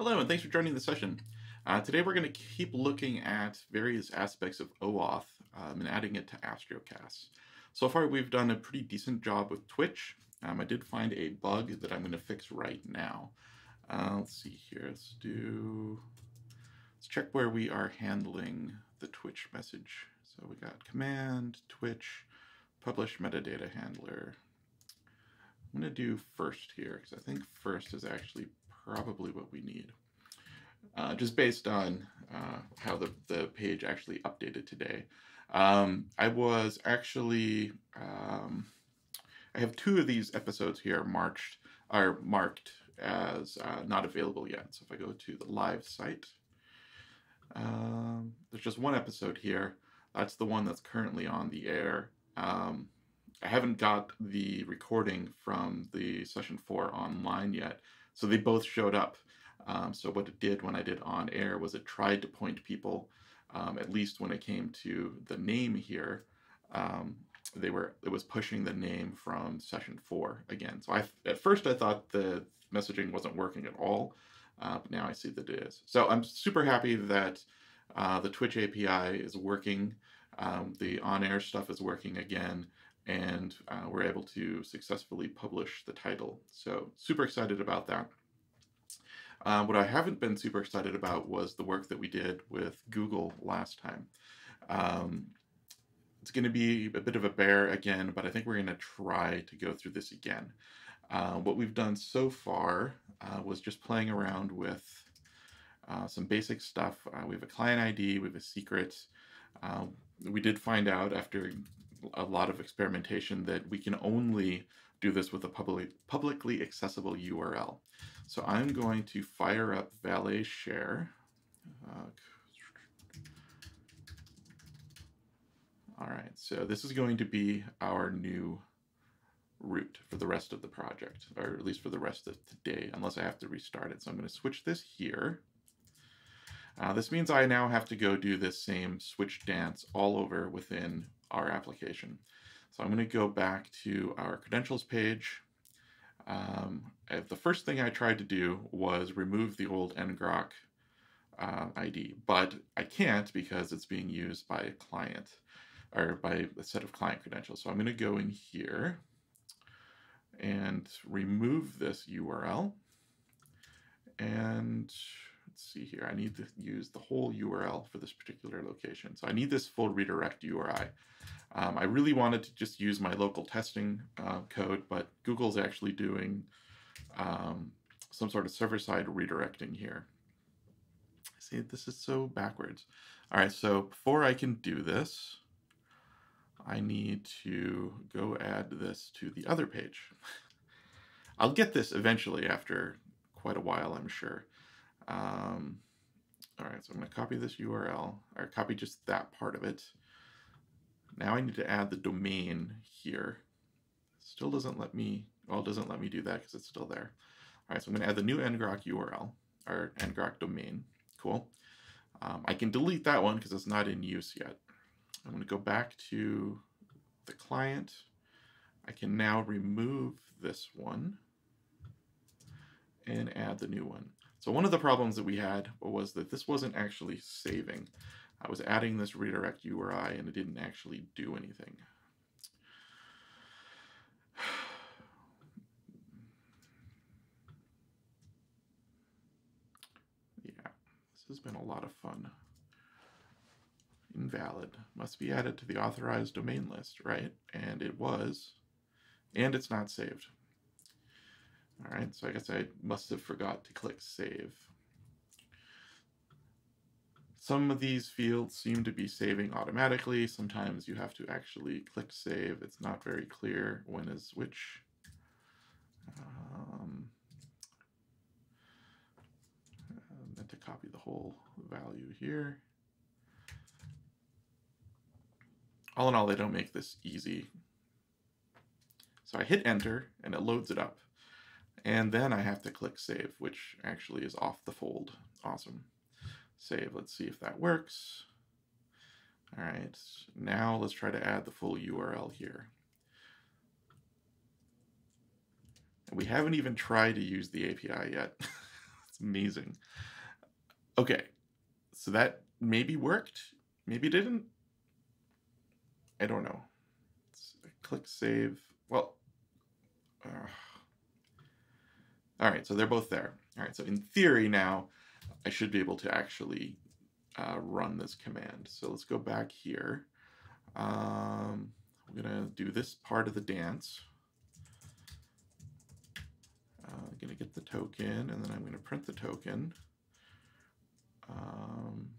Hello, and thanks for joining the session. Today we're going to keep looking at various aspects of OAuth and adding it to Astrocasts. So far we've done a pretty decent job with Twitch. I did find a bug that I'm going to fix right now. Let's see here. Let's check where we are handling the Twitch message. So we got command, Twitch, publish metadata handler. I'm going to do first here because I think first is actually probably what we need. Just based on how the page actually updated today. I was actually, I have two of these episodes here marked as not available yet. So if I go to the live site, there's just one episode here. That's the one that's currently on the air. I haven't got the recording from the session 4 online yet, so they both showed up. So what it did when I did on air was it tried to point people, at least when it came to the name here, it was pushing the name from session 4 again. So at first I thought the messaging wasn't working at all, but now I see that it is. So I'm super happy that the Twitch API is working, the on-air stuff is working again, and we're able to successfully publish the title. So super excited about that. What I haven't been super excited about was the work that we did with Google last time. It's going to be a bit of a bear again, but I think we're going to try to go through this again. What we've done so far was just playing around with some basic stuff. We have a client ID, we have a secret. We did find out after a lot of experimentation that we can only do this with a publicly accessible URL. So I'm going to fire up Valet Share. All right, so this is going to be our new root for the rest of the project, or at least for the rest of today, unless I have to restart it. So I'm going to switch this here. This means I now have to go do this same switch dance all over within our application. So I'm going to go back to our credentials page. The first thing I tried to do was remove the old ngrok ID, but I can't because it's being used by a client, or by a set of client credentials. So I'm going to go in here and remove this URL. And let's see here, I need to use the whole URL for this particular location. So I need this full redirect URI. I really wanted to just use my local testing code, but Google's actually doing some sort of server-side redirecting here. See, this is so backwards. All right, so before I can do this, I need to go add this to the other page. I'll get this eventually after quite a while, I'm sure. All right, so I'm going to copy this URL, or copy just that part of it. Now I need to add the domain here. Still doesn't let me, well, it doesn't let me do that because it's still there. All right, so I'm going to add the new ngrok URL, or ngrok domain. Cool. I can delete that one because it's not in use yet. I'm going to go back to the client. I can now remove this one and add the new one. So one of the problems that we had was that this wasn't actually saving. I was adding this redirect URI and it didn't actually do anything. Yeah, this has been a lot of fun. Invalid. Must be added to the authorized domain list, right? And it was, and it's not saved. All right, so I guess I must have forgot to click save. Some of these fields seem to be saving automatically. Sometimes you have to actually click save. It's not very clear when is which. I meant to copy the whole value here. All in all, they don't make this easy. So I hit enter and it loads it up. And then I have to click save, which actually is off the fold. Awesome. Save, let's see if that works. All right, now let's try to add the full URL here. And we haven't even tried to use the API yet. It's amazing. Okay, so that maybe worked, maybe didn't. I don't know. Let's click save. Well, all right, so they're both there. All right, so in theory now, I should be able to actually run this command. So let's go back here. We're gonna do this part of the dance. I'm gonna get the token, and then I'm gonna print the token. And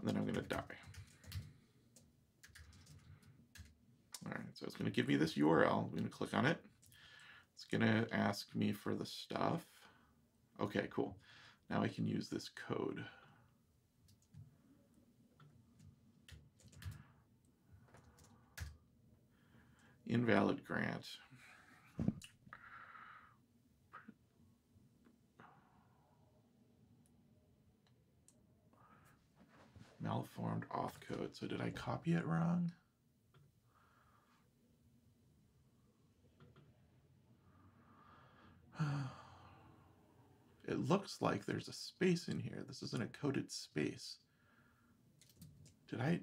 then I'm gonna die. All right, so it's gonna give me this URL. I'm gonna click on it. It's gonna ask me for the stuff. Okay, cool. Now I can use this code. Invalid grant. Malformed auth code. So did I copy it wrong? It looks like there's a space in here. This isn't a coded space. Did I?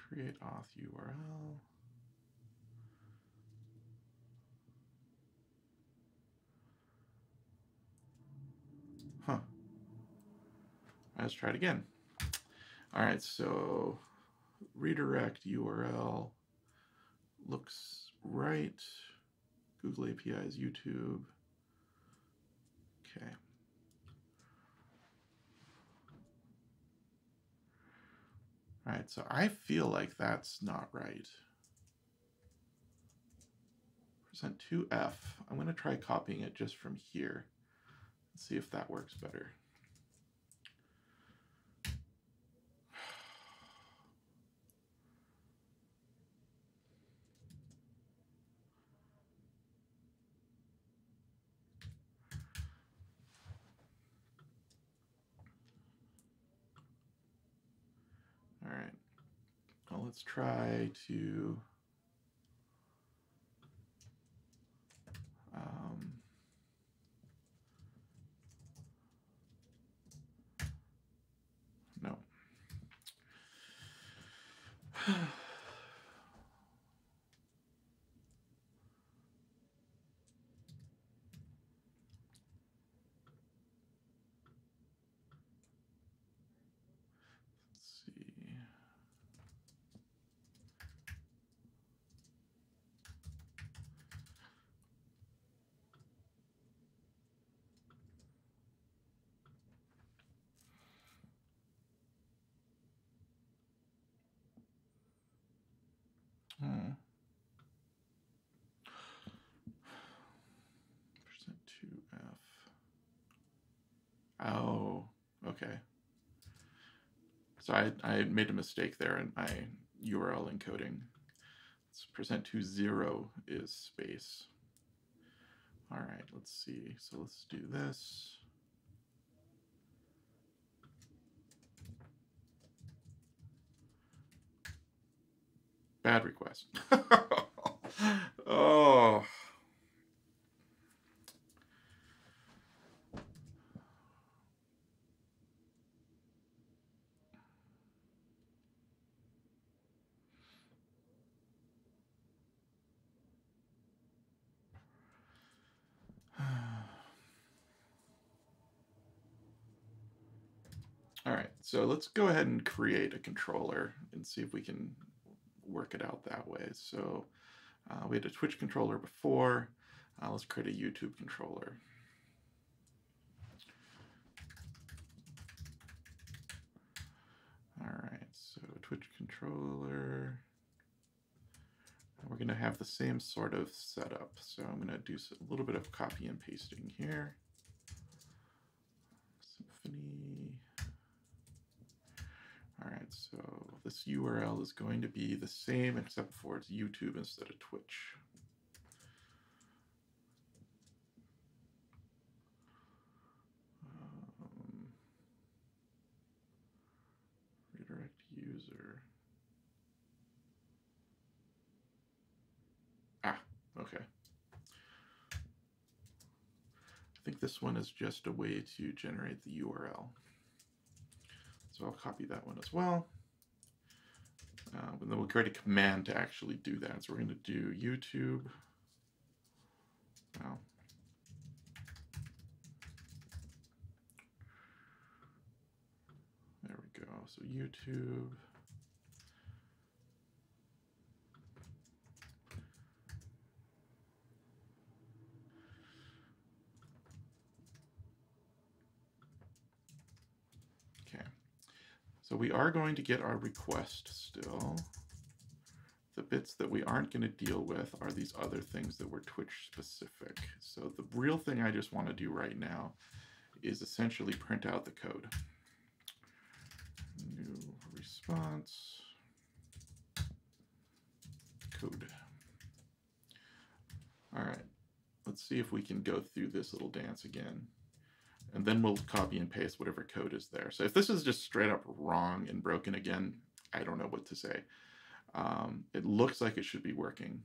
Create auth URL. Huh. Let's try it again. All right, so redirect URL looks right. Google APIs, YouTube. Okay. All right, so I feel like that's not right. %2f. I'm going to try copying it just from here and see if that works better. All right. Well, let's try to no. Let's see. %2f. Oh, okay. So I made a mistake there in my URL encoding. It's %20 is space. All right, let's see. So let's do this. Bad request. Oh. All right, so let's go ahead and create a controller and see if we can work it out that way. So we had a Twitch controller before. Let's create a YouTube controller. All right, so Twitch controller. We're going to have the same sort of setup. So I'm going to do a little bit of copy and pasting here. Symphony. All right, so this URL is going to be the same except for it's YouTube instead of Twitch. Okay. I think this one is just a way to generate the URL. So I'll copy that one as well. And then we'll create a command to actually do that. So we're going to do YouTube. Wow. There we go. So YouTube. Okay. So we are going to get our request still. The bits that we aren't going to deal with are these other things that were Twitch specific. So the real thing I just want to do right now is essentially print out the code. New response code. All right, let's see if we can go through this little dance again. And then we'll copy and paste whatever code is there. So if this is just straight up wrong and broken again, I don't know what to say. It looks like it should be working.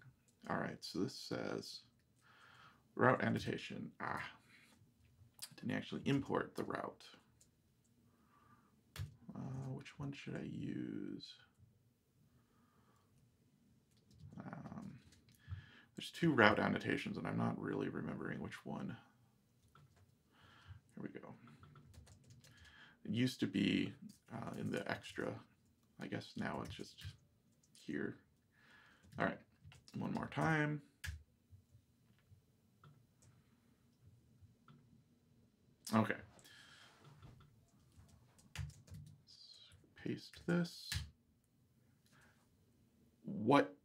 All right, so this says route annotation. Didn't actually import the route. Which one should I use? There's two route annotations, and I'm not really remembering which one. Here we go. It used to be in the extra. I guess now it's just here. All right, one more time. Okay. Let's paste this. What?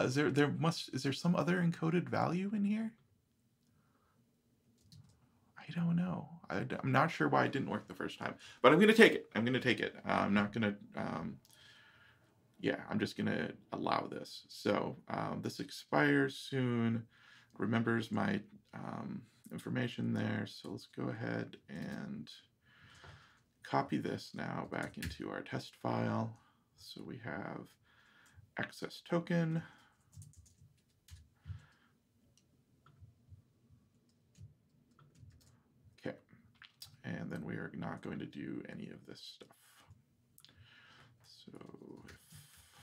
Is there some other encoded value in here? I don't know. I'm not sure why it didn't work the first time, but I'm going to take it. I'm going to take it. I'm not going to, yeah, I'm just going to allow this. So this expires soon, remembers my information there. So let's go ahead and copy this now back into our test file. So we have access token. Okay, and then we are not going to do any of this stuff. So if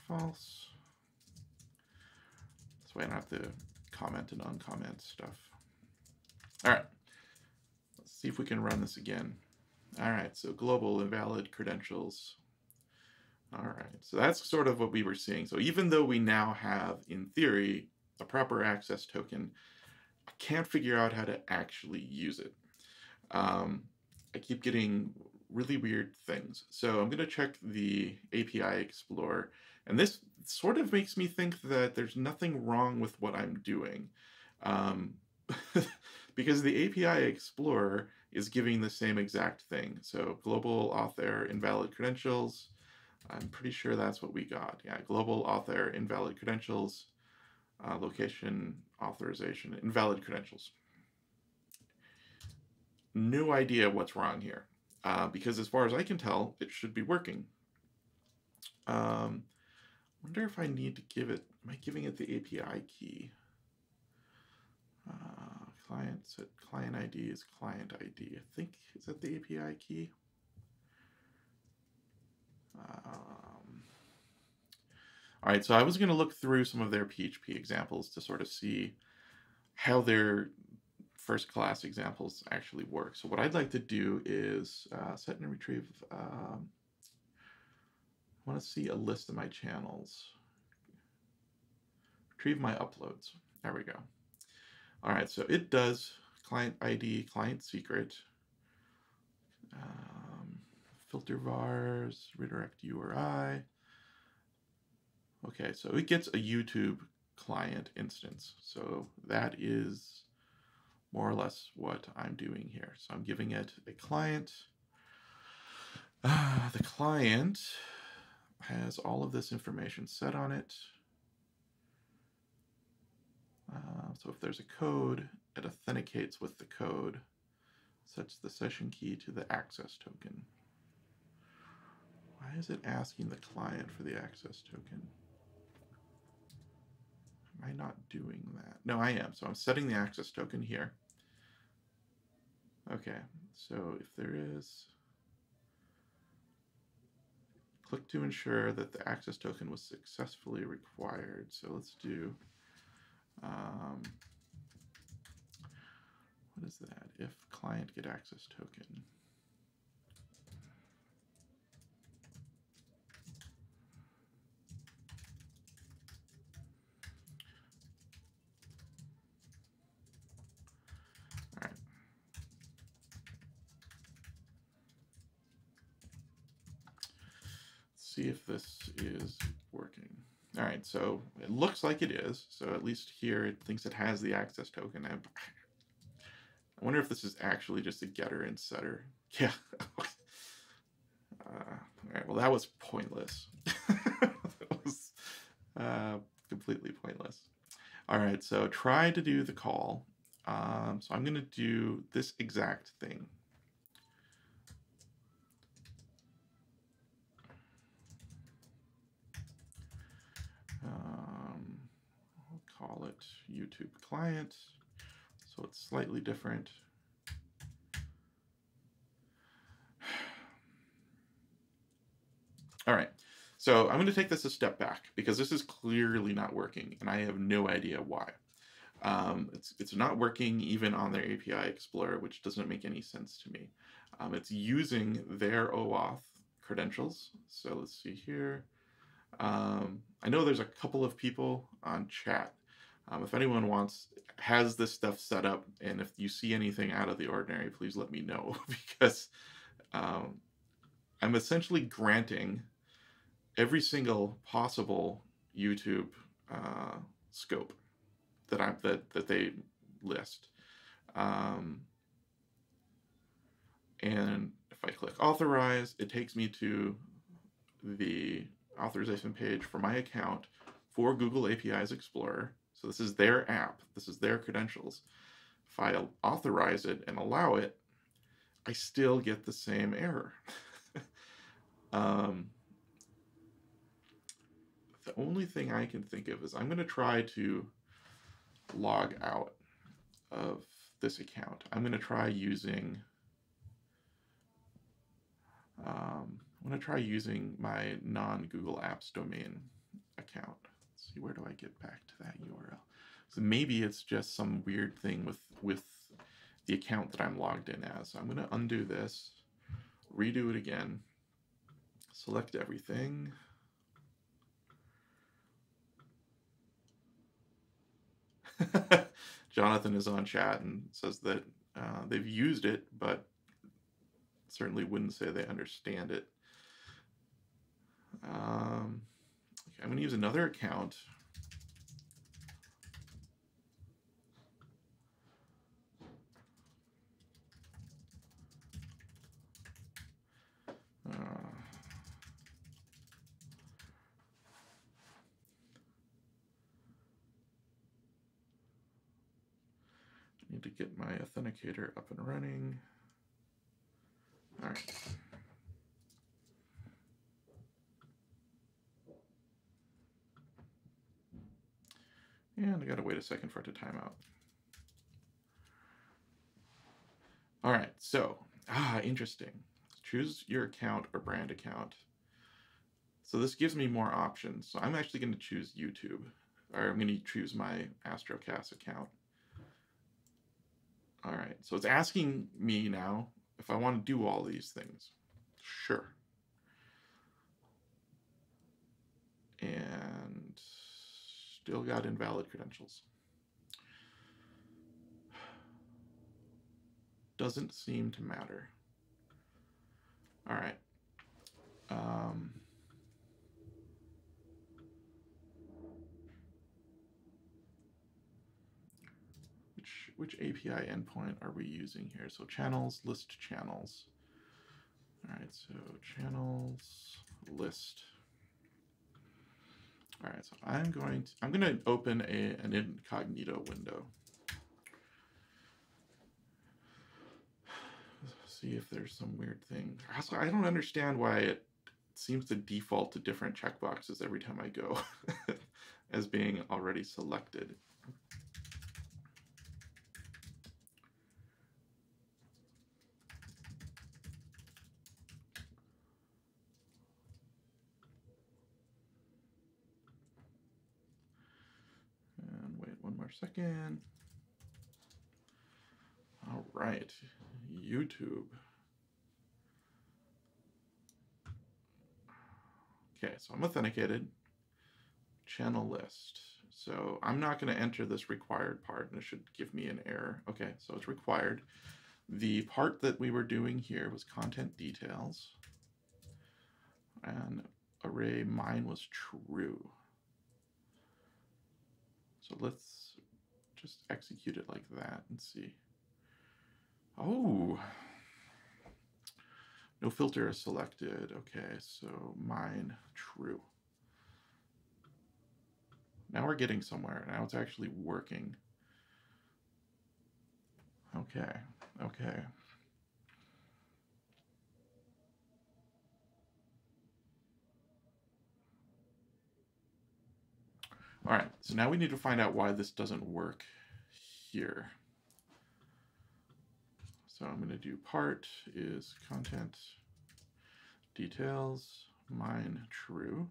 false, this way I don't have to comment and uncomment stuff. All right, let's see if we can run this again. All right, so global invalid credentials. All right, so that's sort of what we were seeing. So even though we now have, in theory, a proper access token, I can't figure out how to actually use it. I keep getting really weird things. So I'm going to check the API Explorer, and this sort of makes me think that there's nothing wrong with what I'm doing. Because the API Explorer is giving the same exact thing. So global auth error, invalid credentials. I'm pretty sure that's what we got. Yeah, global auth error, invalid credentials, location, authorization, invalid credentials. No idea what's wrong here, because as far as I can tell, it should be working. Wonder if I need to give it, am I giving it the API key? Client set client ID is client ID. I think, is that the API key? All right, so I was going to look through some of their PHP examples to sort of see how their first class examples actually work. So what I'd like to do is set and retrieve. I want to see a list of my channels. Retrieve my uploads. There we go. All right, so it does client ID, client secret, filter vars, redirect URI. Okay, so it gets a YouTube client instance. So that is more or less what I'm doing here. So I'm giving it a client. The client has all of this information set on it. So if there's a code, it authenticates with the code, sets the session key to the access token. Why is it asking the client for the access token? Am I not doing that? No, I am. So I'm setting the access token here. Okay, so if there is, click to ensure that the access token was successfully required. So let's do, what is that? If client get access token. All right. Let's see if this is working. All right, so it looks like it is. So at least here it thinks it has the access token. I wonder if this is actually just a getter and setter. Yeah. All right, well, that was pointless. That was completely pointless. All right, so try to do the call. So I'm going to do this exact thing. I'll call it YouTube client, so it's slightly different. All right, so I'm going to take this a step back because this is clearly not working, and I have no idea why. It's not working even on their API Explorer, which doesn't make any sense to me. It's using their OAuth credentials. So let's see here. I know there's a couple of people on chat. If anyone has this stuff set up, and if you see anything out of the ordinary, please let me know, because I'm essentially granting every single possible YouTube scope that they list. And if I click authorize, it takes me to the authorization page for my account for Google APIs Explorer. So this is their app. This is their credentials. If I authorize it and allow it, I still get the same error. The only thing I can think of is I'm going to try to log out of this account. I'm going to try using my non-Google Apps domain account. Let's see, where do I get back to that URL? So maybe it's just some weird thing with the account that I'm logged in as. So I'm going to undo this, redo it again, select everything. Jonathan is on chat and says that they've used it, but certainly wouldn't say they understand it. Okay, I'm going to use another account. I need to get my authenticator up and running. All right. And I gotta wait a second for it to time out. All right, so, interesting. Choose your account or brand account. So this gives me more options. So I'm actually gonna choose YouTube, or I'm gonna choose my Astrocasts account. All right, so it's asking me now if I want to do all these things. Sure. And still got invalid credentials. Doesn't seem to matter. All right. Which API endpoint are we using here? So channels, list channels. All right, so channels, list. All right, so I'm going to open an incognito window. See if there's some weird thing. Also, I don't understand why it seems to default to different checkboxes every time I go. as being already selected. And wait one more second. All right, YouTube. Okay, so I'm authenticated. Channel list. So I'm not going to enter this required part, and it should give me an error. Okay, so it's required. The part that we were doing here was content details, and array mine was true. So let's just execute it like that and see. Oh, no filter is selected. Okay, so mine true. Now we're getting somewhere. Now it's actually working. Okay, okay. All right, so now we need to find out why this doesn't work here. So I'm going to do part is content details, mine true.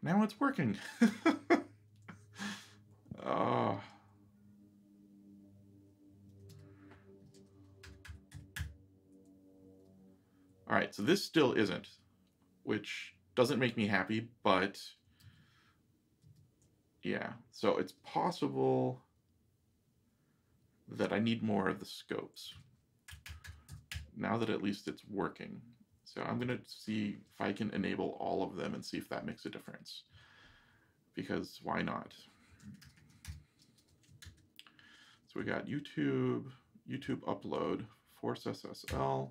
Now it's working. Oh. All right, so this still isn't, which doesn't make me happy, but yeah, so it's possible that I need more of the scopes. Now that at least it's working. So I'm going to see if I can enable all of them and see if that makes a difference. Because why not? So we got YouTube, YouTube upload, force SSL,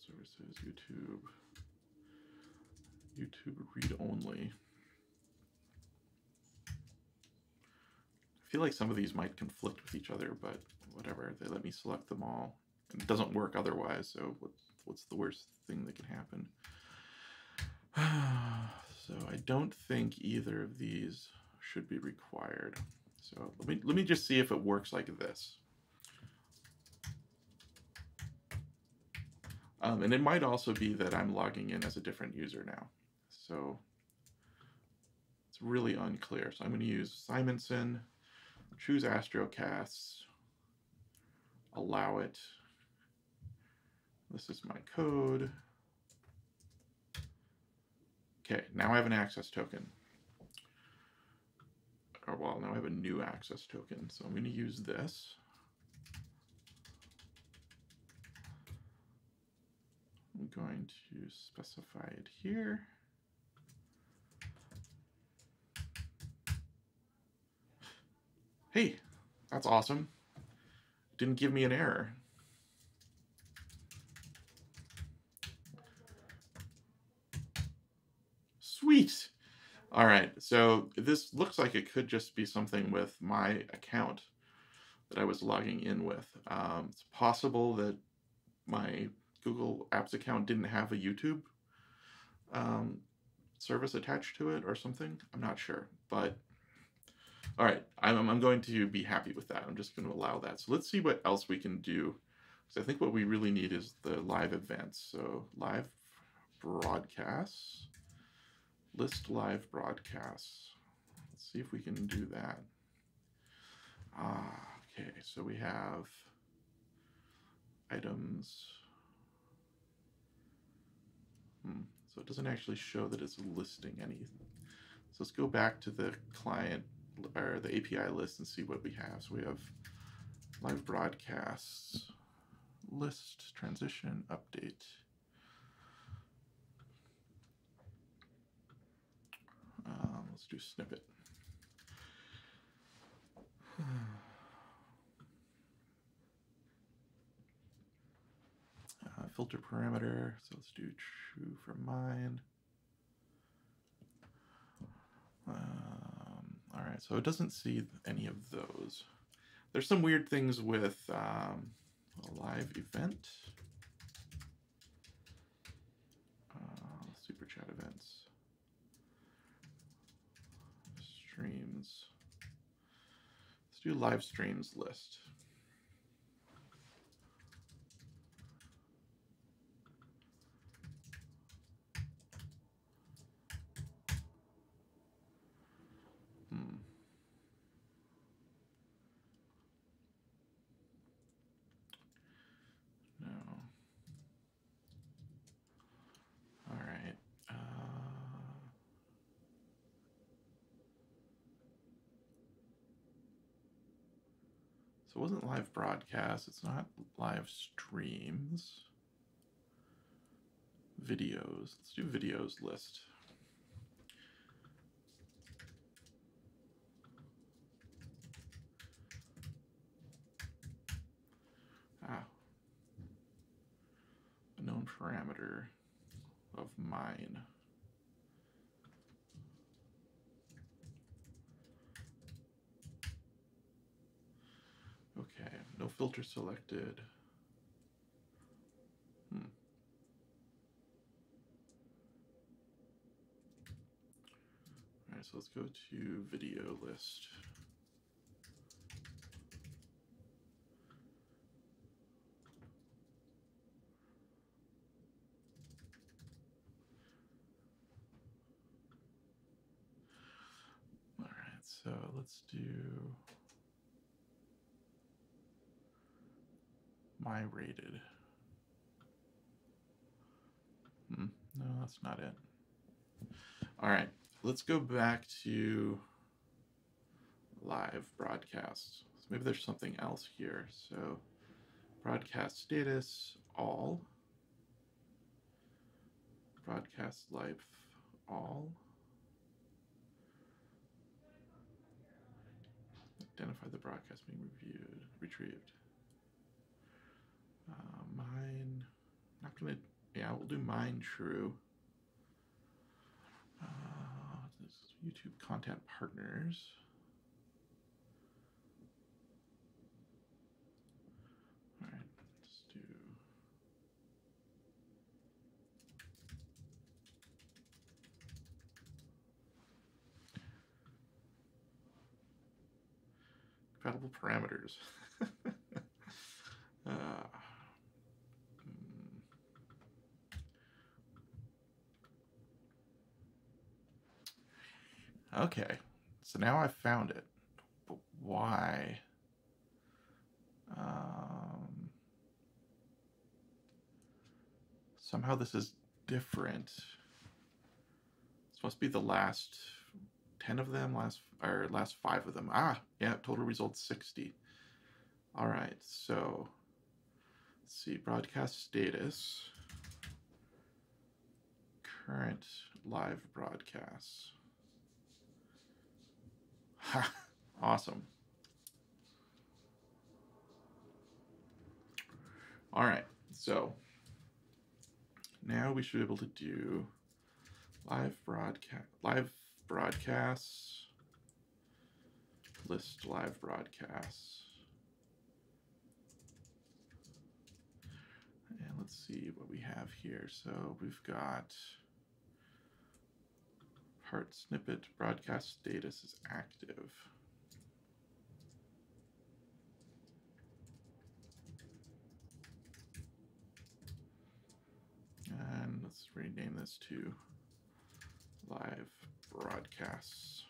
services, YouTube, YouTube read only. I feel like some of these might conflict with each other, but whatever. They let me select them all. It doesn't work otherwise, so what's the worst thing that can happen? So I don't think either of these should be required. So let me just see if it works like this. And it might also be that I'm logging in as a different user now. So it's really unclear. So I'm going to use Simensen, choose Astrocasts, allow it. This is my code. Okay, now I have an access token. Or well, now I have a new access token. So I'm going to use this. I'm going to specify it here. Hey, that's awesome. Didn't give me an error. Sweet. All right, so this looks like it could just be something with my account that I was logging in with. It's possible that my Google Apps account didn't have a YouTube service attached to it or something. I'm not sure, but all right, I'm going to be happy with that. I'm just going to allow that. So let's see what else we can do. So I think what we really need is the live events. So live broadcasts, list live broadcasts. Let's see if we can do that. Okay, so we have items. So it doesn't actually show that it's listing anything. So let's go back to the client or the API list and see what we have. So we have live broadcasts, list, transition, update. Let's do snippet. Filter parameter, so let's do true for mine. All right, so it doesn't see any of those. There's some weird things with a live event. Super chat events. Streams. Let's do live streams list. No. All right. So it wasn't live broadcast. It's not live streams. Videos. Let's do videos list. A known parameter of mine. Okay, no filter selected. All right, so let's go to video list. All right, so let's do my rated. No, that's not it. All right, let's go back to live broadcast. So maybe there's something else here. So broadcast status, all. Broadcast live, all. Identify the broadcast being retrieved. Mine, not gonna, yeah, we'll do mine true. This is YouTube content partners. All right, let's do. Compatible parameters. Okay, so now I've found it, but why? Somehow this is different. This must be the last 10 of them, last 5 of them. Ah, yeah, total results 60. All right, so let's see, broadcast status, current live broadcasts. Ha, awesome. All right, so now we should be able to do live broadcasts, list live broadcasts. And let's see what we have here. So we've got part snippet, broadcast status is active. And let's rename this to live broadcasts.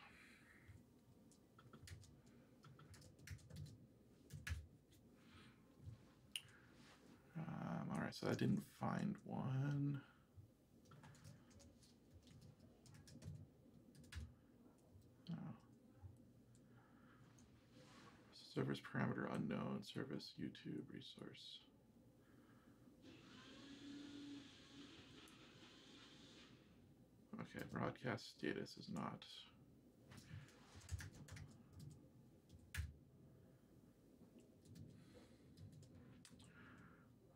All right, so I didn't find one. Service parameter unknown, service YouTube resource. Okay, broadcast status is not.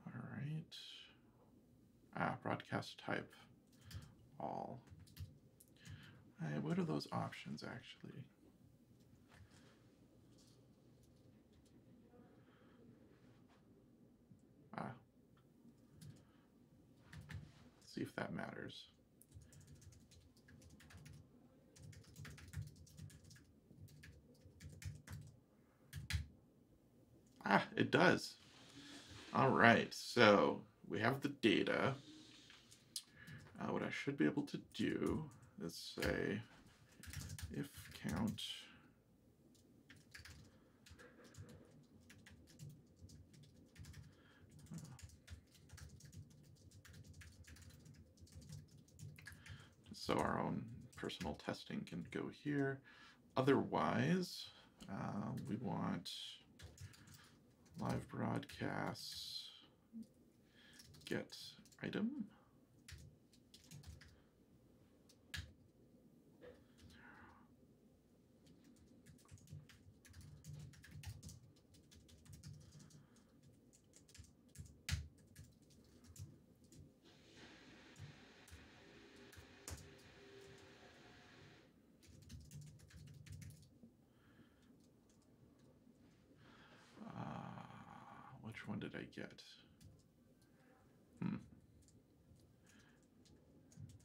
All right. Broadcast type, all. What are those options actually? see if that matters. Ah, it does. All right, so we have the data. What I should be able to do is say if count so our own personal testing can go here. Otherwise, we want live broadcasts get item. Which one did I get?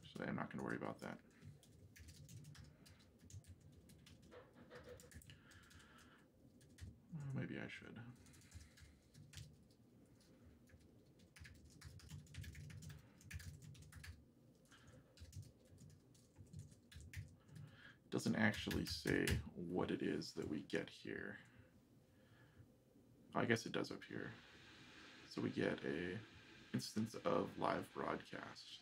So I'm not going to worry about that. Maybe I should. It doesn't actually say what it is that we get here. I guess it does up here. So we get a instance of live broadcast.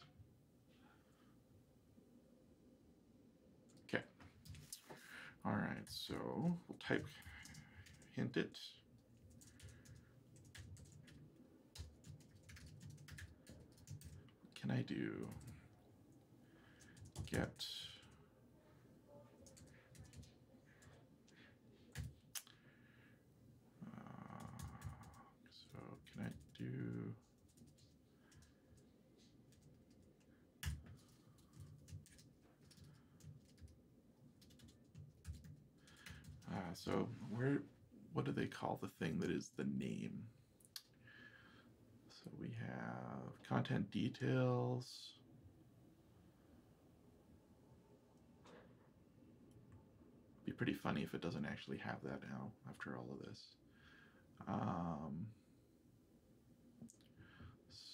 Okay. All right, so we'll type hint it. What can I do? Get so can I do so what do they call the thing that is the name? So we have content details. Be pretty funny if it doesn't actually have that now after all of this.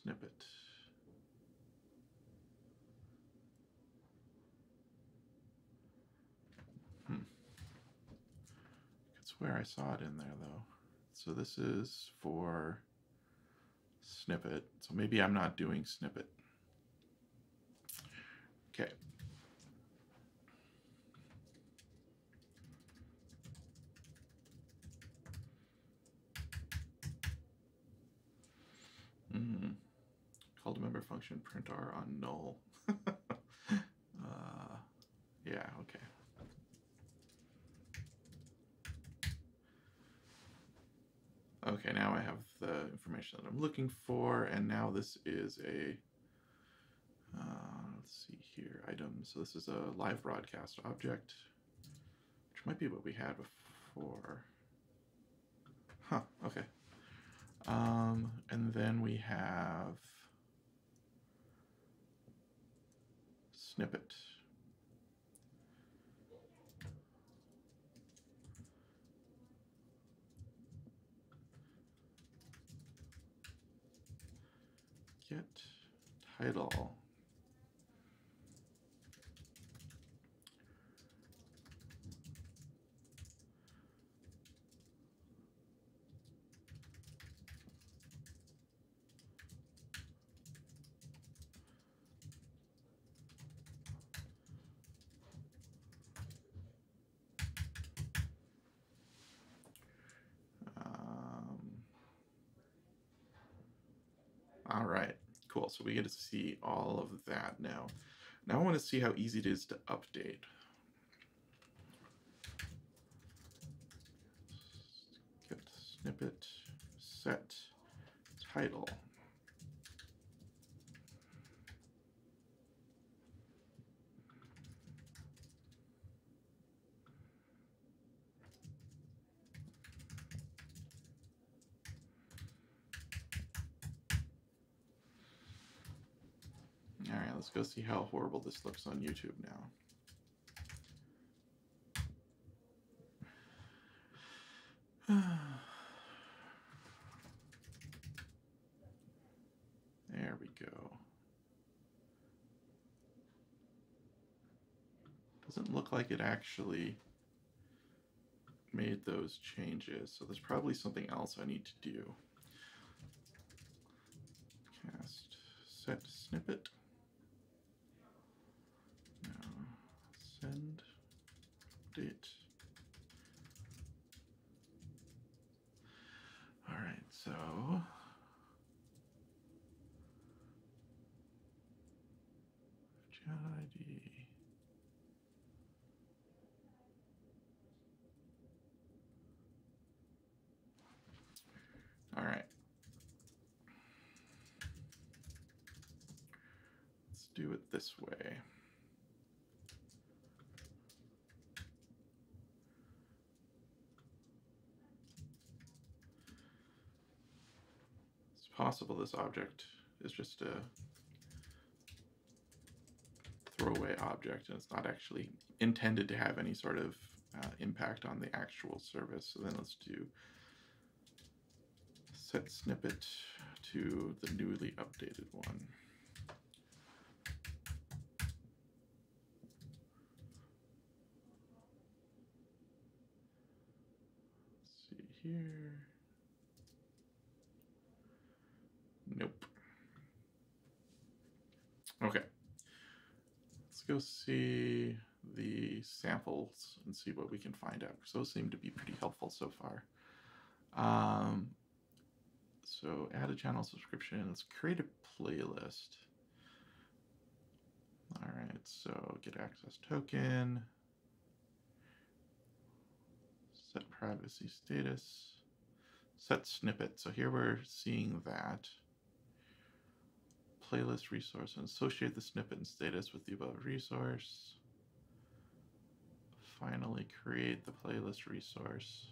Snippet. I could swear I saw it in there though. So this is for snippet. So maybe I'm not doing snippet. Okay. Call to member function print R on null. Yeah, okay. Okay, now I have the information that I'm looking for, and now this is a, let's see here, item. So this is a live broadcast object, which might be what we had before. Huh, okay. And then we have snippet. Get title. All right, cool. So we get to see all of that now. Now I want to see how easy it is to update. Get snippet, set title. All right, let's go see how horrible this looks on YouTube now. There we go. Doesn't look like it actually made those changes, so there's probably something else I need to do. Cast set snippet. Now send date. All right, so chat ID. All right. Let's do it this way. It's possible this object is just a throwaway object and it's not actually intended to have any sort of impact on the actual service. So then let's do set snippet to the newly updated one. Let's see here. Nope. Okay. Let's go see the samples and see what we can find out, because those seem to be pretty helpful so far. So add a channel subscription. Let's create a playlist. All right, so get access token, set privacy status, set snippet. So here we're seeing that. Playlist resource and associate the snippet and status with the above resource. Finally create the playlist resource.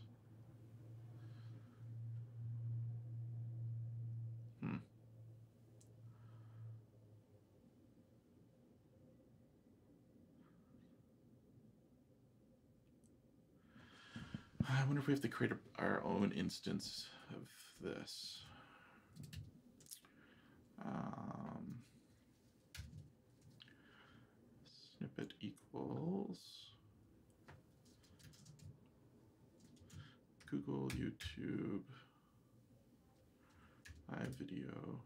I wonder if we have to create our own instance of this. Snippet equals Google, YouTube, live video,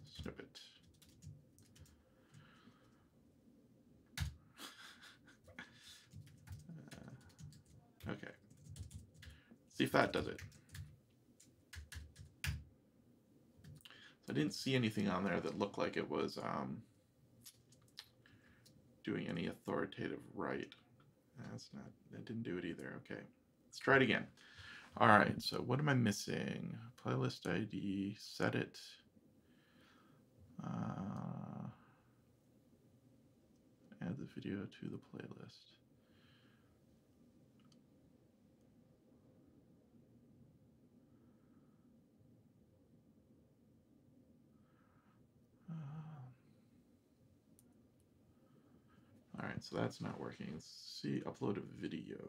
snippet. Okay. See if that does it. So I didn't see anything on there that looked like it was doing any authoritative right. That didn't do it either. Okay, let's try it again. All right, so what am I missing? Playlist ID, set it. Add the video to the playlist. All right, so that's not working. Let's see, upload a video.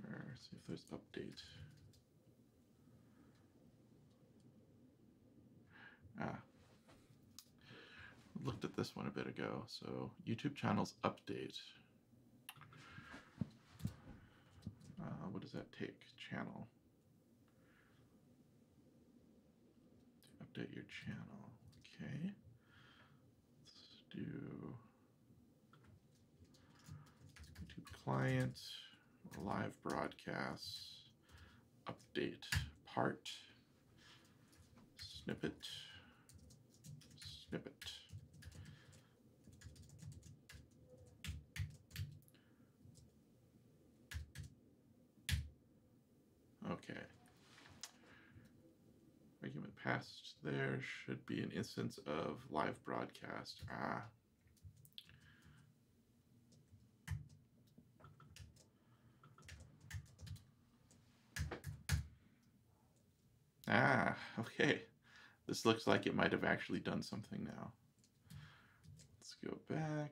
Or see if there's update. Looked at this one a bit ago. So YouTube channels update. What does that take? Channel. Update your channel. Okay. Let's do YouTube client, live broadcasts, update part, snippet, snippet. Okay. Argument passed there should be an instance of live broadcast. Okay. This looks like it might have actually done something now. Let's go back.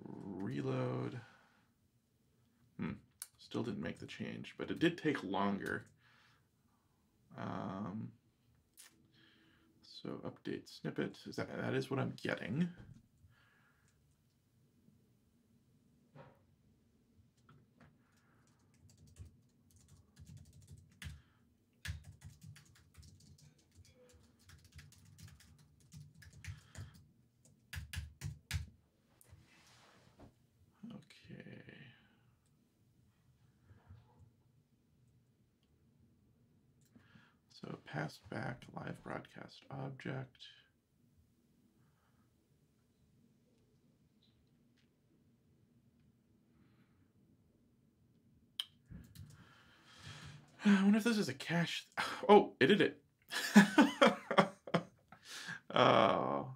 Reload. Still didn't make the change, but it did take longer. So update snippet, that is what I'm getting. Okay. So pass back live broadcast object. I wonder if this is a cache. Oh, it did it. Oh.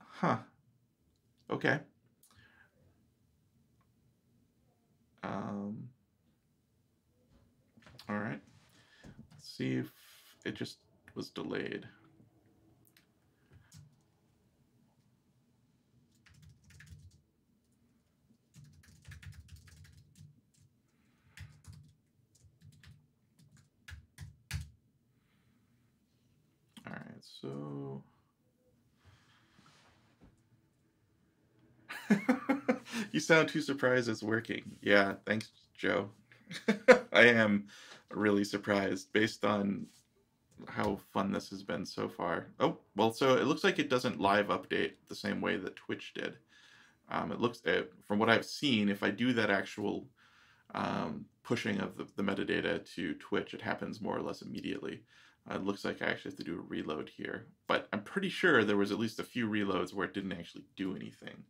Huh. Okay. All right. Let's see if it just was delayed. All right, so you sound too surprised it's working. Yeah, thanks, Joe. I am really surprised based on how fun this has been so far. Oh, well, so it looks like it doesn't live update the same way that Twitch did. It looks, from what I've seen, if I do that actual pushing of the metadata to Twitch, it happens more or less immediately. It looks like I actually have to do a reload here, but I'm pretty sure there was at least a few reloads where it didn't actually do anything.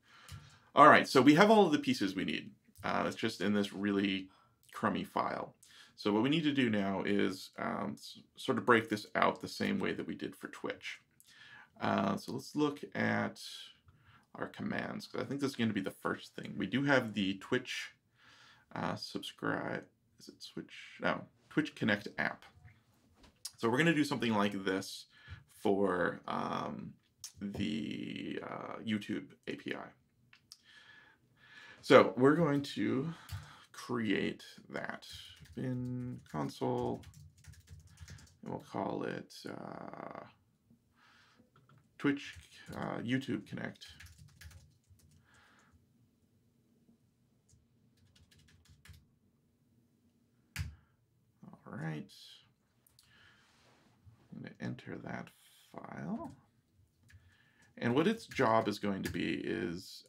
All right, so we have all of the pieces we need. It's just in this really crummy file. So what we need to do now is sort of break this out the same way that we did for Twitch. So let's look at our commands, because I think this is going to be the first thing. We do have the Twitch subscribe, is it Twitch? No, Twitch Connect app. So we're going to do something like this for the YouTube API. So we're going to create that bin console, and we'll call it Twitch YouTube Connect. All right. I'm going to enter that file. And what its job is going to be is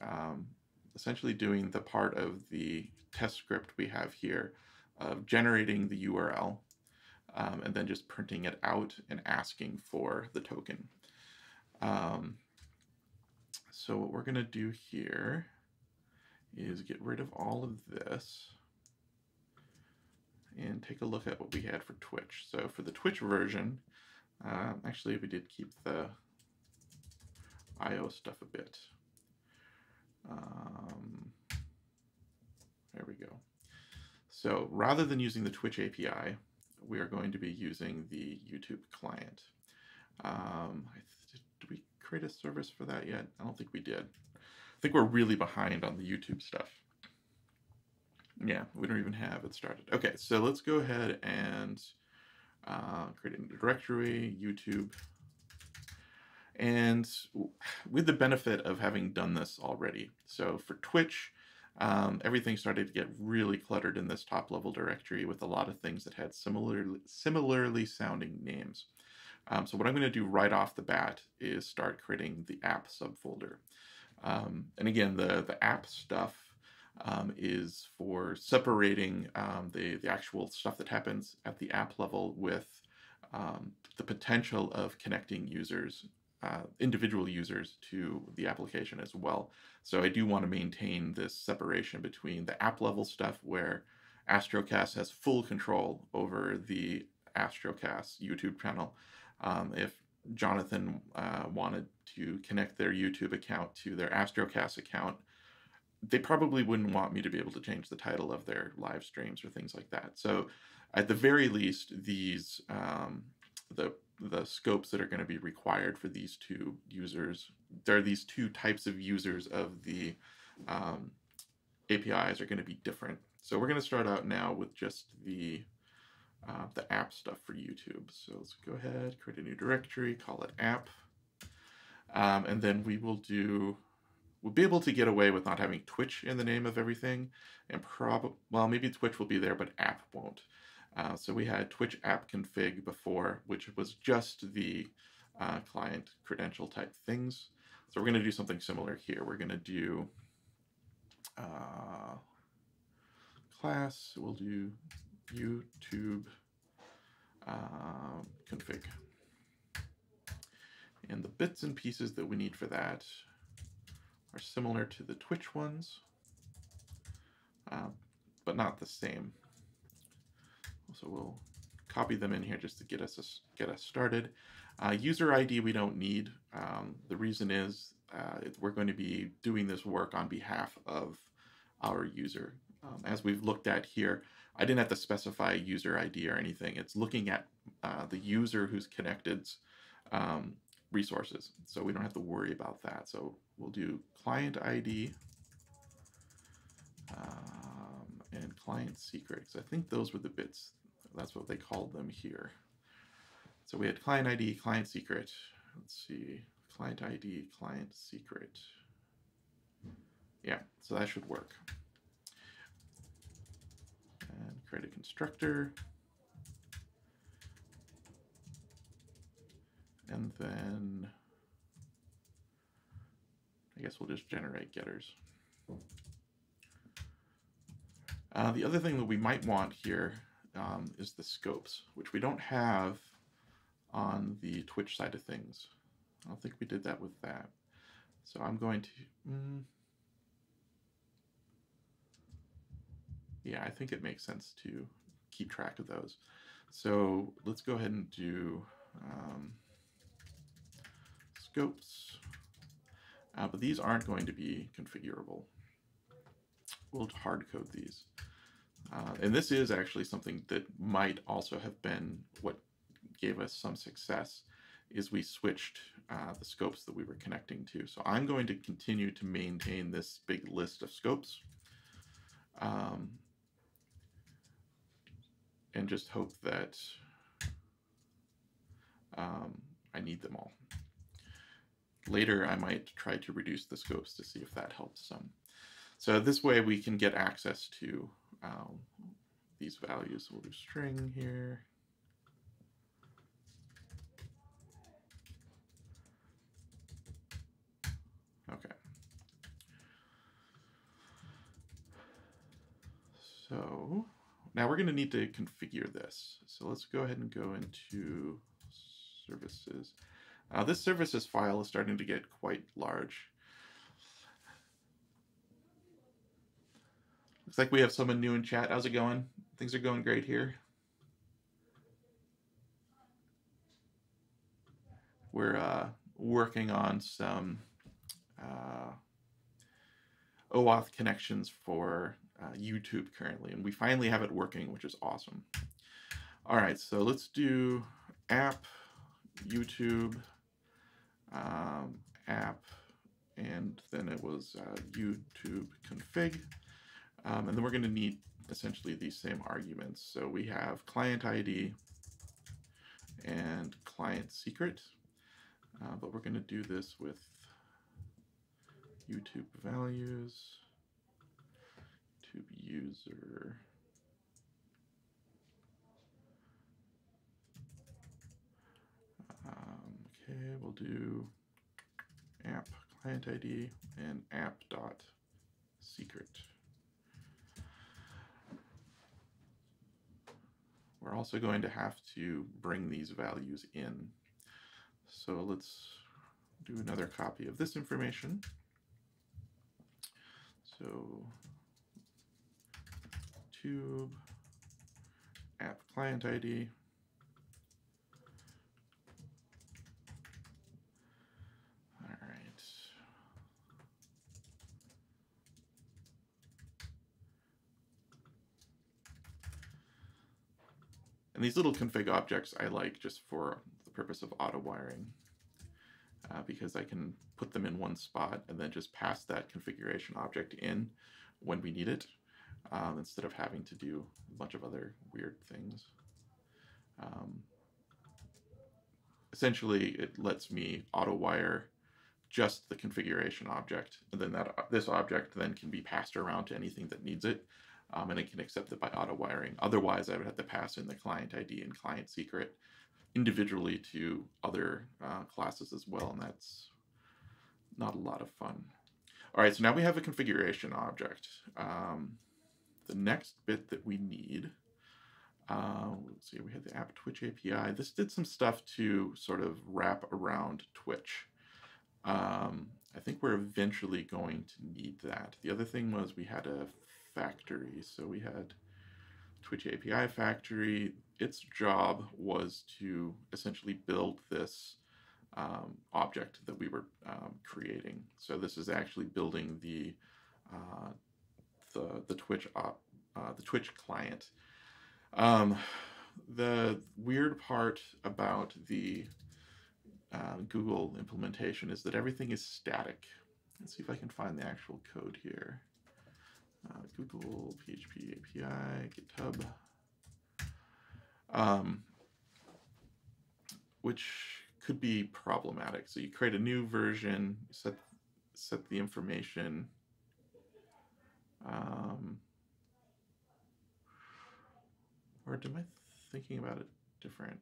essentially doing the part of the test script we have here of generating the URL and then just printing it out and asking for the token. So what we're going to do here is get rid of all of this and take a look at what we had for Twitch. So for the Twitch version, actually we did keep the IO stuff a bit. There we go. So rather than using the Twitch API, we are going to be using the YouTube client. Did we create a service for that yet? I don't think we did. I think we're really behind on the YouTube stuff. Yeah, we don't even have it started. Okay, so let's go ahead and create a directory, YouTube. And with the benefit of having done this already. So for Twitch, everything started to get really cluttered in this top level directory with a lot of things that had similarly sounding names. So what I'm going to do right off the bat is start creating the app subfolder. And again, the app stuff is for separating the actual stuff that happens at the app level with the potential of connecting users, individual users, to the application as well. So I do want to maintain this separation between the app level stuff where Astrocasts has full control over the Astrocasts YouTube channel. If Jonathan wanted to connect their YouTube account to their Astrocasts account, they probably wouldn't want me to be able to change the title of their live streams or things like that. So at the very least, these the scopes that are going to be required for these two users, there are these two types of users of the APIs are going to be different. So we're going to start out now with just the app stuff for YouTube. So let's go ahead, create a new directory, call it app, and then we'll be able to get away with not having Twitch in the name of everything, and well, maybe Twitch will be there, but app won't. So we had Twitch app config before, which was just the client credential type things. So we're going to do something similar here. We're going to do class, we'll do YouTube config. And the bits and pieces that we need for that are similar to the Twitch ones, but not the same. So we'll copy them in here just to get us started. User ID we don't need. The reason is we're going to be doing this work on behalf of our user. As we've looked at here, I didn't have to specify user ID or anything. It's looking at the user who's connected's resources, so we don't have to worry about that. So we'll do client ID and client secrets. I think those were the bits. That's what they called them here. So we had client ID, client secret. Let's see, client ID, client secret. Yeah, so that should work. And create a constructor. And then I guess we'll just generate getters. The other thing that we might want here is the scopes, which we don't have on the Twitch side of things. I don't think we did that with that. So I'm going to, yeah, I think it makes sense to keep track of those. So let's go ahead and do scopes, but these aren't going to be configurable. We'll hard code these. And this is actually something that might also have been what gave us some success, is we switched the scopes that we were connecting to. So I'm going to continue to maintain this big list of scopes and just hope that I need them all. Later, I might try to reduce the scopes to see if that helps some. So this way we can get access to these values. We'll do string here. Okay. So now we're going to need to configure this. So let's go ahead and go into services. This services file is starting to get quite large. Looks like we have someone new in chat. How's it going? Things are going great here. We're working on some OAuth connections for YouTube currently, and we finally have it working, which is awesome. All right, so let's do app, YouTube, app, and then it was YouTube config. And then we're going to need essentially these same arguments. So we have client ID and client secret, but we're going to do this with YouTube values, YouTube user, okay, we'll do app client ID and app dot secret. We're also going to have to bring these values in. So let's do another copy of this information. So tube app client ID. All right. And these little config objects I like just for the purpose of auto wiring, because I can put them in one spot and then just pass that configuration object in when we need it, instead of having to do a bunch of other weird things. Essentially, it lets me auto wire just the configuration object, and then this object then can be passed around to anything that needs it, and it can accept it by auto wiring. Otherwise, I would have to pass in the client ID and client secret individually to other classes as well, and that's not a lot of fun. All right, so now we have a configuration object. The next bit that we need, let's see, we had the app Twitch API. This did some stuff to sort of wrap around Twitch. I think we're eventually going to need that. The other thing was we had a factory. So we had Twitch API factory. Its job was to essentially build this object that we were creating. So this is actually building the Twitch client. The weird part about the Google implementation is that everything is static. Let's see if I can find the actual code here. Google PHP API, GitHub, which could be problematic. So you create a new version, set the information, or am I thinking about it different?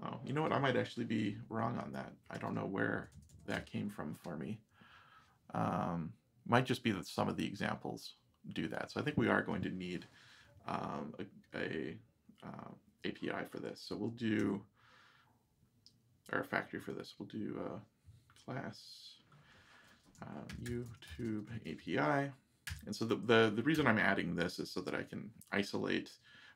Oh, you know what? I might actually be wrong on that. I don't know where that came from for me. Might just be that some of the examples do that. So I think we are going to need a API for this. So we'll do, or a factory for this. We'll do class YouTube API. And so the reason I'm adding this is so that I can isolate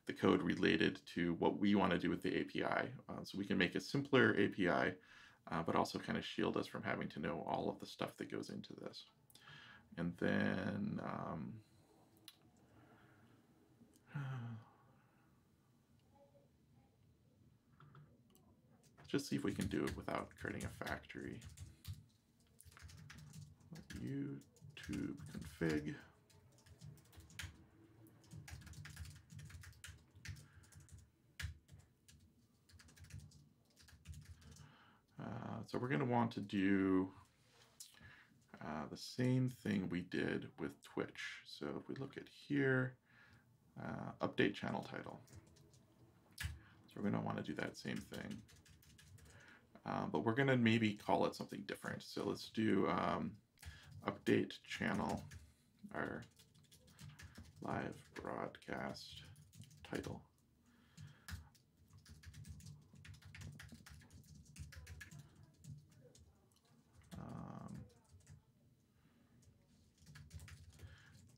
the code related to what we want to do with the API. So we can make a simpler API, but also kind of shield us from having to know all of the stuff that goes into this. And then let's just see if we can do it without creating a factory. YouTube config. So we're going to want to do the same thing we did with Twitch. So if we look at here, update channel title. So we're going to want to do that same thing. But we're going to maybe call it something different. So let's do update channel, our live broadcast title.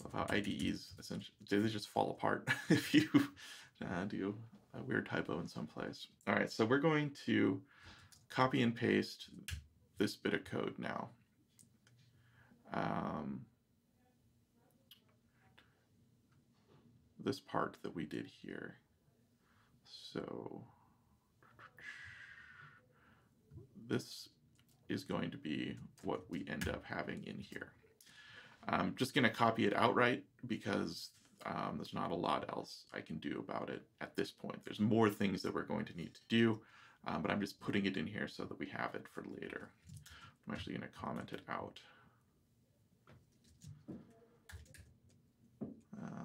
Love how IDEs essentially they just fall apart if you do a weird typo in some place. All right, so we're going to copy and paste this bit of code now. This part that we did here. So this is going to be what we end up having in here. I'm just going to copy it outright because there's not a lot else I can do about it at this point. There's more things that we're going to need to do, but I'm just putting it in here so that we have it for later. I'm actually going to comment it out.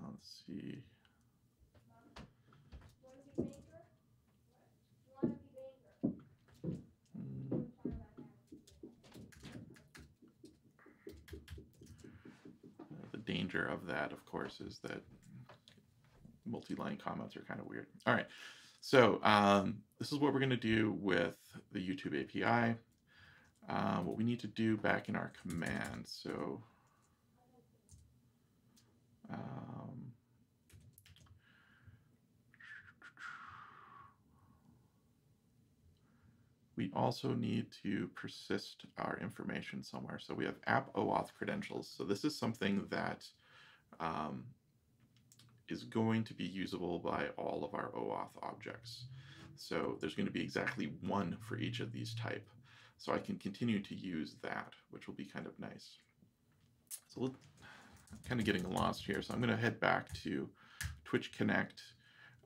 Let's see. The danger of that, of course, is that multi-line comments are kind of weird. All right, so this is what we're going to do with the YouTube API. What we need to do back in our command. So we also need to persist our information somewhere. So we have app OAuth credentials. So this is something that is going to be usable by all of our OAuth objects. So there's going to be exactly one for each of these type. So I can continue to use that, which will be kind of nice. So I'm kind of getting lost here. So I'm going to head back to Twitch Connect.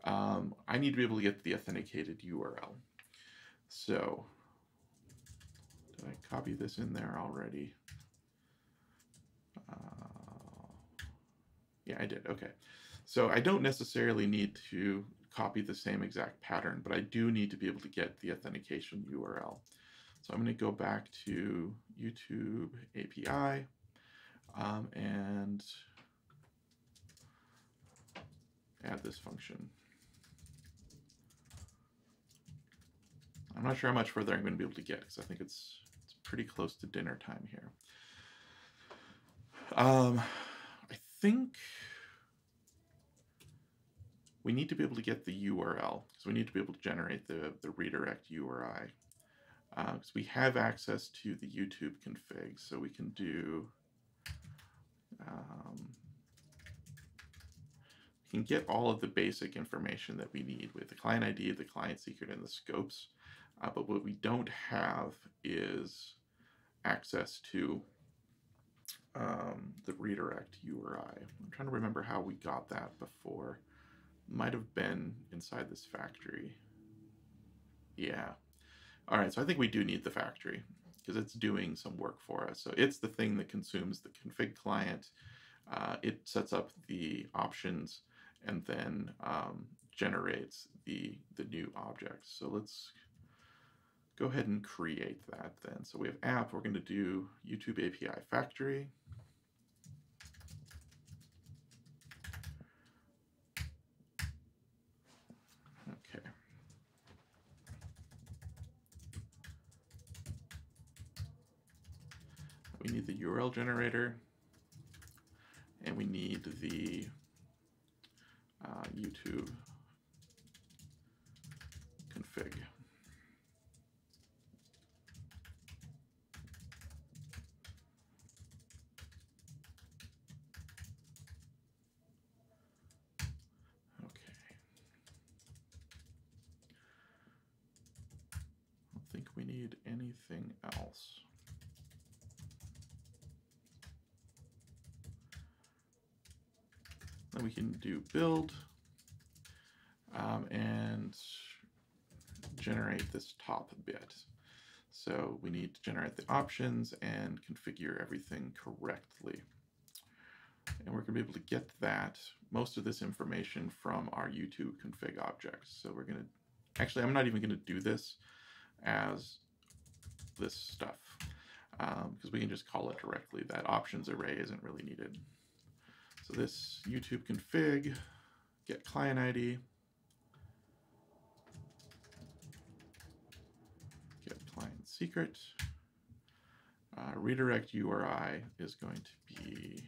I need to be able to get the authenticated URL. So did I copy this in there already? Yeah, I did. Okay. So I don't necessarily need to copy the same exact pattern, but I do need to be able to get the authentication URL. So I'm going to go back to YouTube API and add this function. I'm not sure how much further I'm going to be able to get because I think it's pretty close to dinner time here. I think we need to be able to get the URL, so we need to be able to generate the redirect URI. Because we have access to the YouTube config, so we can do, we can get all of the basic information that we need with the client ID, the client secret, and the scopes. But what we don't have is access to the redirect URI. I'm trying to remember how we got that before. Might have been inside this factory. Yeah. All right, so I think we do need the factory because it's doing some work for us. So it's the thing that consumes the config client. It sets up the options and then generates the new objects. So let's go ahead and create that then. So we have app, we're going to do YouTube API factory. Okay. We need the URL generator, and we need the YouTube config. Think we need anything else. Then we can do build and generate this top bit. So we need to generate the options and configure everything correctly. And we're going to be able to get that, most of this information from our YouTube config objects. So we're going to, actually, I'm not even going to do this as this stuff because we can just call it directly. That options array isn't really needed. So this YouTube config, get client ID, get client secret, redirect URI is going to be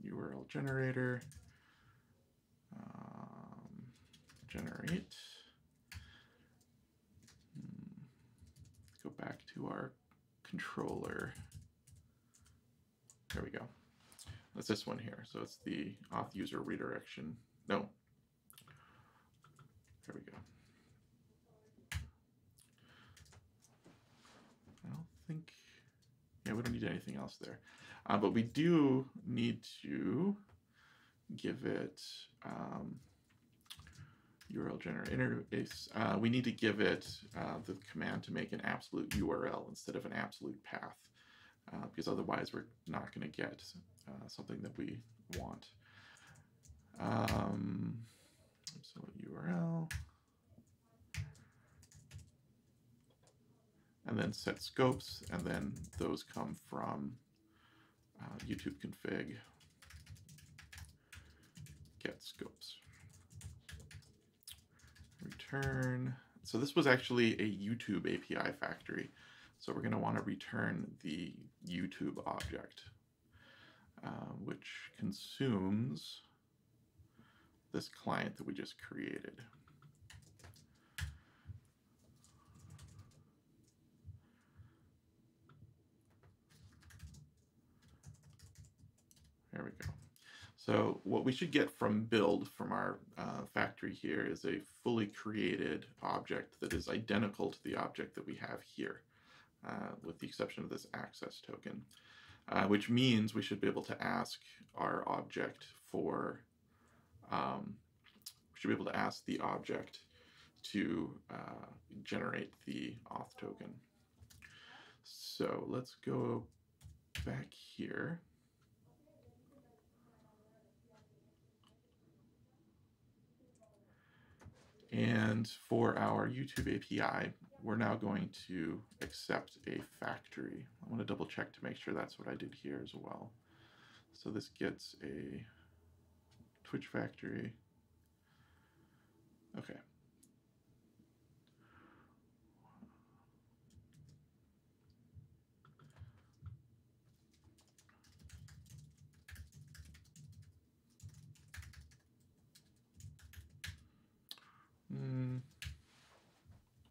URL generator, generate. Go back to our controller. There we go. That's this one here. So it's the auth user redirection. No. There we go. I don't think, yeah, we don't need anything else there. But we do need to give it URL generator interface. We need to give it the command to make an absolute URL instead of an absolute path, because otherwise we're not going to get something that we want. Absolute URL. And then set scopes, and then those come from YouTube config, get scopes. Return. So this was actually a YouTube API factory. So we're going to want to return the YouTube object, which consumes this client that we just created. There we go. So what we should get from build, from our factory here, is a fully created object that is identical to the object that we have here, with the exception of this access token, which means we should be able to ask our object for, we should be able to ask the object to generate the auth token. So let's go back here. And for our YouTube API, we're now going to accept a factory. I want to double check to make sure that's what I did here as well. So this gets a Twitch factory. Okay.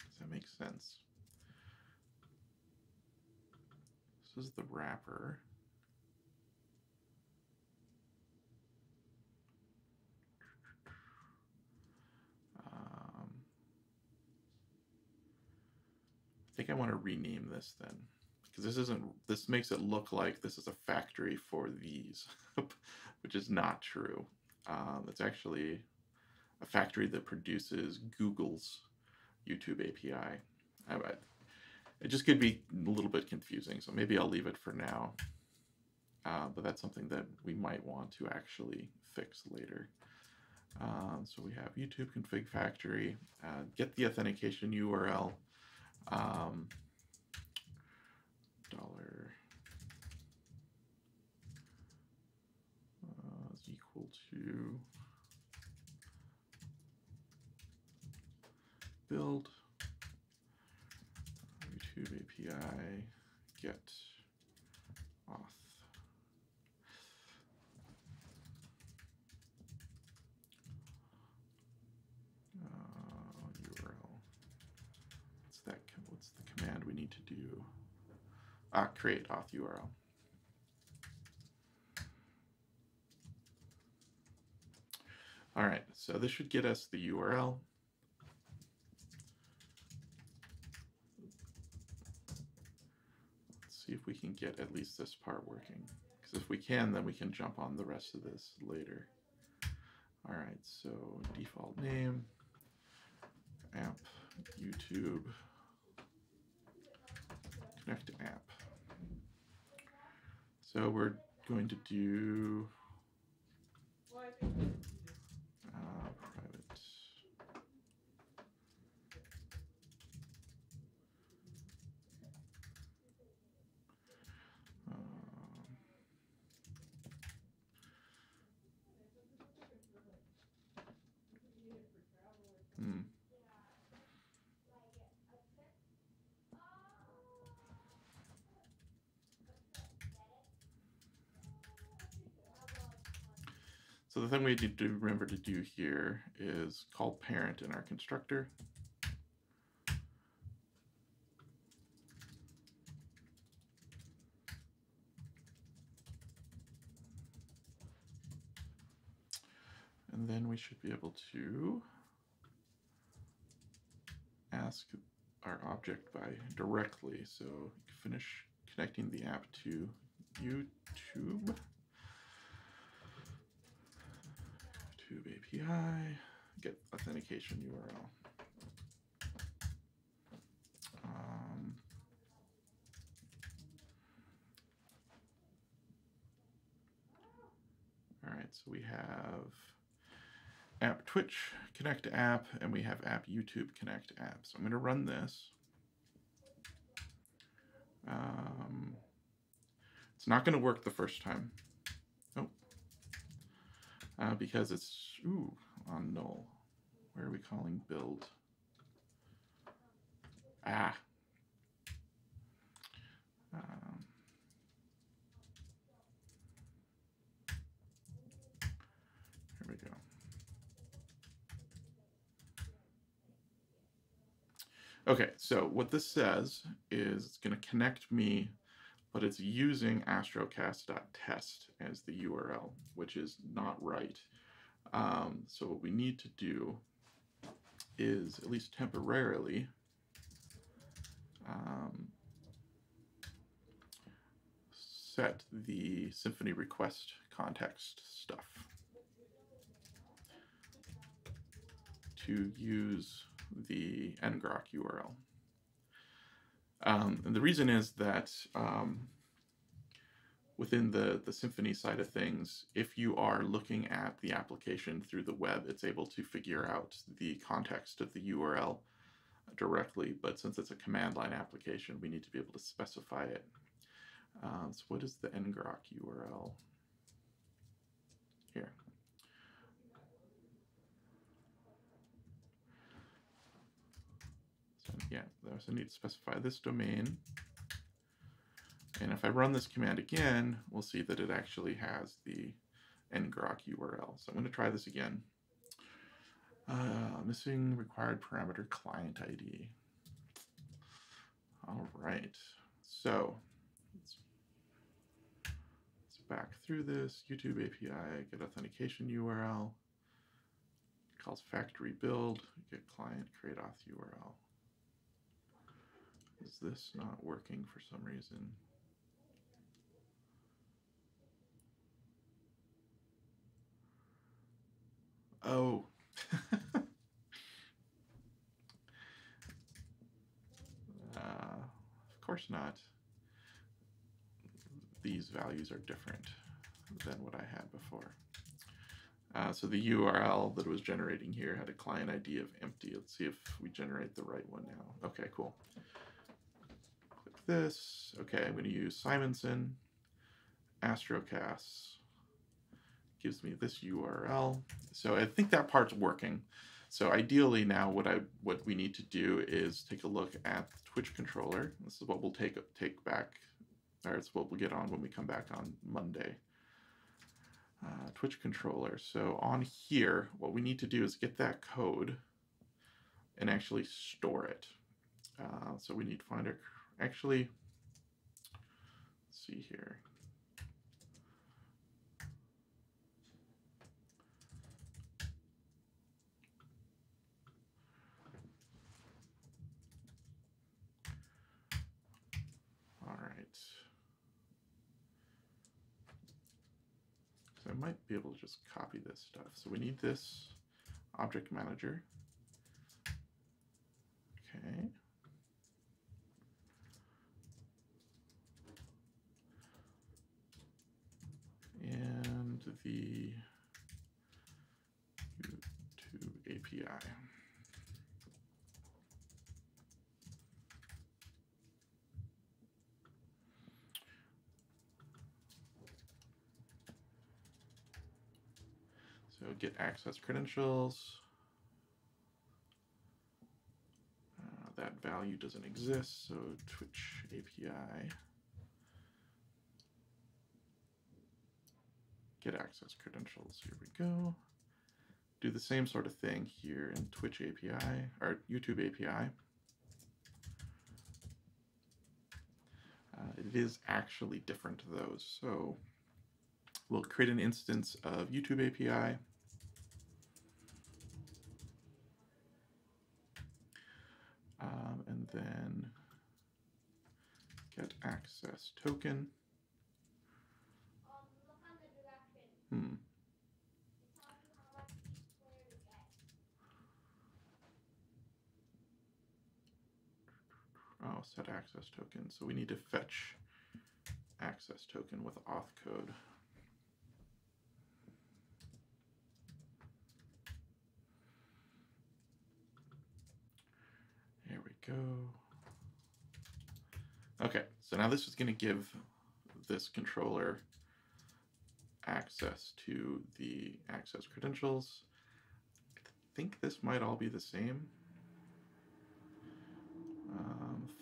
Does that make sense? This is the wrapper. I think I want to rename this then, because this makes it look like this is a factory for these, which is not true. It's actually a factory that produces Google's YouTube API. It just could be a little bit confusing, so maybe I'll leave it for now. But that's something that we might want to actually fix later. So we have YouTube config factory, get the authentication URL, is equal to build YouTube API get auth. URL. What's the command we need to do? Create auth URL. All right, so this should get us the URL. Let's see if we can get at least this part working. Because if we can, then we can jump on the rest of this later. All right, so default name, app, YouTube, connect to app. So we're going to do private. So the thing we need to remember to do here is call parent in our constructor. And then we should be able to ask our object by directly. So finish connecting the app to YouTube. YouTube API, get authentication URL. All right, so we have app Twitch connect to app, and we have app YouTube connect to app. So I'm going to run this. It's not going to work the first time. Nope. Because it's on null. Where are we calling build? Here we go. Okay, so what this says is it's going to connect me but it's using astrocast.test as the URL, which is not right. So what we need to do is, at least temporarily, set the Symfony request context stuff to use the ngrok URL. And the reason is that within the Symfony side of things, if you are looking at the application through the web, it's able to figure out the context of the URL directly, but since it's a command line application, we need to be able to specify it. So what is the ngrok URL? Here. So yeah, so I need to specify this domain. And if I run this command again, we'll see that it actually has the ngrok URL. So I'm going to try this again. Missing required parameter client ID. All right. So let's back through this. YouTube API, get authentication URL. Calls factory build, get client create auth URL. Is this not working for some reason? Oh. Of course not. These values are different than what I had before. So the URL that was generating here had a client ID of empty. Let's see if we generate the right one now. Okay, cool. Click this. Okay, I'm going to use Simensen, Astrocasts. Gives me this URL. So I think that part's working. So ideally now what we need to do is take a look at the Twitch controller. This is what we'll take back, or it's what we'll get on when we come back on Monday. Twitch controller. So on here, what we need to do is get that code and actually store it. So we need to find our, actually, let's see here. All right. So I might be able to just copy this stuff. So we need this object manager. Okay. And the YouTube API. So get access credentials. That value doesn't exist, so Twitch API. Get access credentials, here we go. Do the same sort of thing here in Twitch API, or YouTube API. It is actually different though, so we'll create an instance of YouTube API. And then get access token. Oh, set access token. So we need to fetch access token with auth code. There we go. Okay, so now this is going to give this controller access to the access credentials. I think this might all be the same.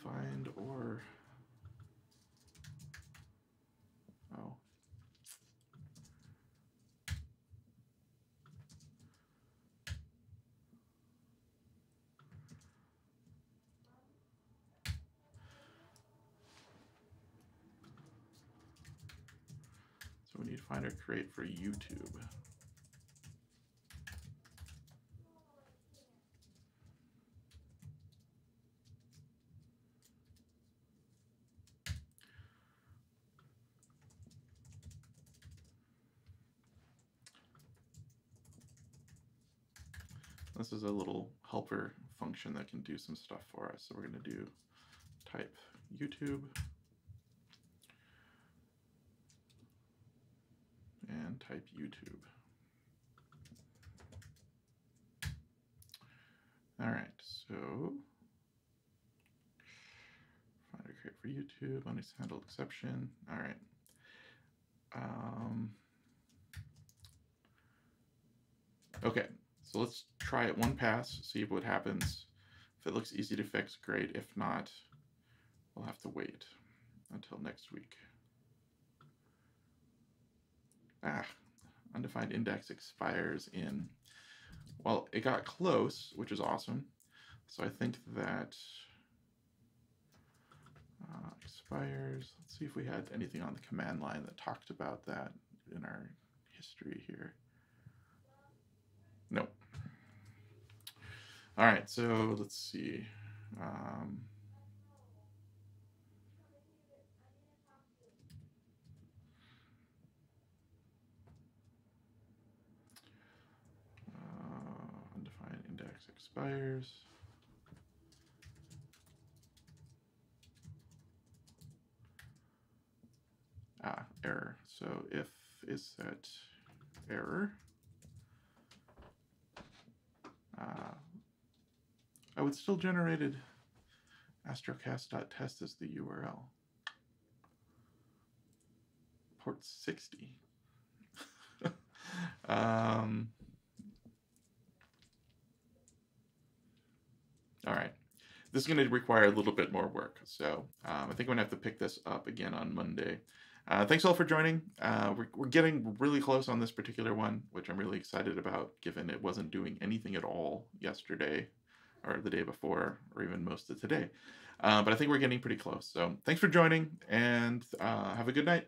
Find or, oh. we need find or create for YouTube. This is a little helper function that can do some stuff for us. So we're going to do type YouTube and type YouTube. All right, so find or create for YouTube, unhandled exception. All right. Okay, so let's try it one pass, see what happens. If it looks easy to fix, great. If not, we'll have to wait until next week. Undefined index expires in, well, it got close, which is awesome. So I think that expires. Let's see if we had anything on the command line that talked about that in our history here. Nope. All right, so let's see. Undefined index expires. Error. So if is set error, I would still generated astrocast.test as the URL. Port 60. All right. This is going to require a little bit more work. So I think I'm going to have to pick this up again on Monday. Thanks all for joining. We're getting really close on this particular one, which I'm really excited about, given it wasn't doing anything at all yesterday or the day before, or even most of today. But I think we're getting pretty close. So thanks for joining, and have a good night.